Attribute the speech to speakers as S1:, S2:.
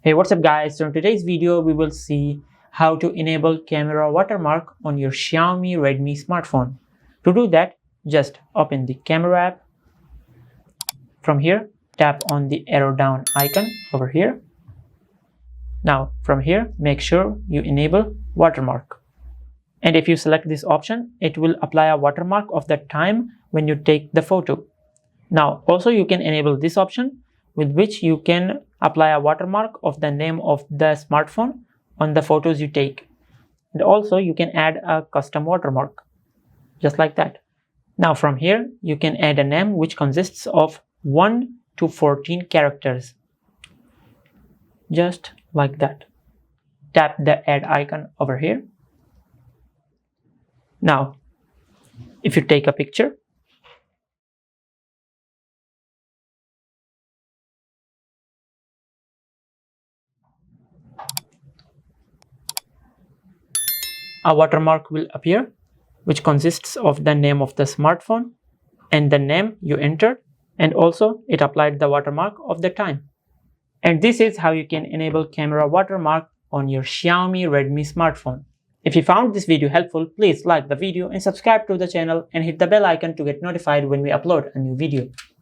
S1: Hey, what's up guys? So in today's video we will see how to enable camera watermark on your Xiaomi Redmi smartphone. To do that, just open the camera app. From here, tap on the arrow down icon over here. Now from here, make sure you enable watermark. And if you select this option, it will apply a watermark of the time when you take the photo. Now also you can enable this option with which you can apply a watermark of the name of the smartphone on the photos you take. And also you can add a custom watermark, just like that. Now from here, you can add a name which consists of 1 to 14 characters, just like that. Tap the add icon over here. Now, if you take a picture, a watermark will appear, which consists of the name of the smartphone and the name you entered, and also it applied the watermark of the time. And this is how you can enable camera watermark on your Xiaomi Redmi smartphone. If you found this video helpful, please like the video and subscribe to the channel and hit the bell icon to get notified when we upload a new video.